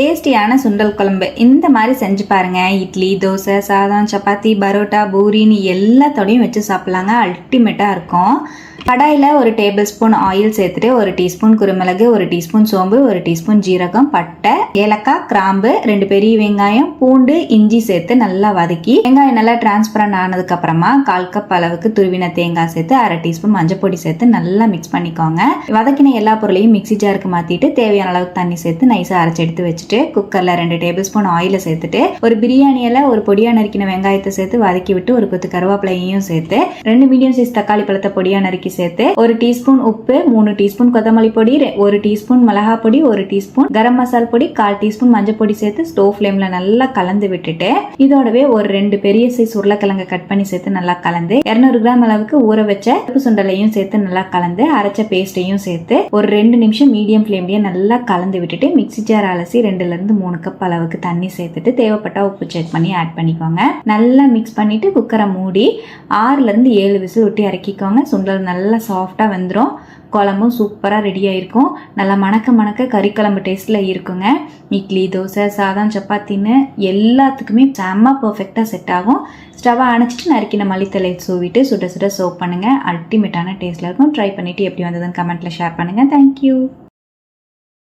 டேஸ்டியான சுண்டல் குழம்பு இந்த மாதிரி செஞ்சு பாருங்க. இட்லி, தோசை, சாதம், சப்பாத்தி, பரோட்டா, பூரின்னு எல்லாத்தோடையும் வச்சு சாப்பிட்லாங்க. அல்டிமேட்டாக இருக்கும். கடாயில் ஒரு டேபிள் ஸ்பூன் ஆயில் சேர்த்துட்டு 1 டீஸ்பூன் குருமிளகு, 1 டீஸ்பூன் சோம்பு, 1 டீஸ்பூன் ஜீரகம், பட்டை, ஏலக்காய், கிராம்பு, 2 பெரிய வெங்காயம், பூண்டு, இஞ்சி சேர்த்து நல்லா வதக்கி வெங்காயம் நல்லா டிரான்ஸ்பரண்ட் ஆனதுக்கு அப்புறமா 1/4 கப் அளவுக்கு துருவின தேங்காய் சேர்த்து 1/2 டீஸ்பூன் மஞ்சள் பொடி சேர்த்து நல்லா மிக்ஸ் பண்ணிக்கோங்க. வதக்கின எல்லா பொருளையும் மிக்ஸி ஜாருக்கு மாத்திட்டு தேவையான அளவுக்கு தண்ணி சேர்த்து நைஸா அரைச்சு எடுத்து வச்சுட்டு குக்கர்ல 2 டேபிள் ஸ்பூன் ஆயில சேர்த்துட்டு ஒரு பிரியாணி இலை, ஒரு பொடியா நறுக்கின வெங்காயத்தை சேர்த்து வதக்கி விட்டு ஒரு கொத்து கருவேப்பிலையும் சேர்த்து 2 மீடியம் சைஸ் தக்காளி பழத்தை பொடியா நறுக்கி சேர்த்து 1 டீஸ்பூன் உப்பு, 3 டீஸ்பூன் கொத்தமல்லி பொடி, 1 டீஸ்பூன் மிளகா பொடி, 1 டீஸ்பூன் கரம் மசாலா பொடி, 1/4 டீஸ்பூன் மஞ்சள் பொடி சேர்த்து ஸ்டோவ் ஃப்ளேம்ல நல்லா கலந்து விட்டுட்டு இதோடவே ஒரு 2 பெரிய சைஸ் உருளைக்கிழங்கு கட் பண்ணி சேர்த்து நல்லா கலந்து 200 கிராம் அளவுக்கு ஊற வச்ச உப்பு சுண்டலையும் சேர்த்து நல்லா கலந்து அரைச்ச பேஸ்டையும் சேர்த்து ஒரு 2 நிமிஷம் மீடியம் ஃப்ளேம்லயே நல்லா கலந்து விட்டுட்டு மிக்ஸி ஜார் அலசி 2ல இருந்து 3 கப் அளவுக்கு தண்ணி சேர்த்துட்டு தேவைப்பட்டா உப்பு செக் பண்ணி ஆட் பண்ணிக்கோங்க. நல்லா மிக்ஸ் பண்ணிட்டு குக்கரை மூடி 6ல இருந்து 7 விசில் விட்டு இறக்கிக்கோங்க. சுண்டல் நல்லா சாஃப்டா வந்துடும். குழம்பும் சூப்பராக ரெடி ஆயிருக்கும். நல்லா மணக்க கறி குழம்பு டேஸ்ட்ல இருக்குங்க. இட்லி, தோசை, சாதம், சப்பாத்தின்னு எல்லாத்துக்குமே செம்ம பர்ஃபெக்டாக செட் ஆகும். ஸ்டவ்வை அணைச்சிட்டு நறுக்கின மல்லித்தலை சூவிட்டு சுட சுட சர்வ் பண்ணுங்க. அல்டிமேட்டான டேஸ்ட்ல இருக்கும். ட்ரை பண்ணிட்டு எப்படி வந்ததுன்னு கமெண்ட்ல ஷேர் பண்ணுங்க. தேங்க்யூ.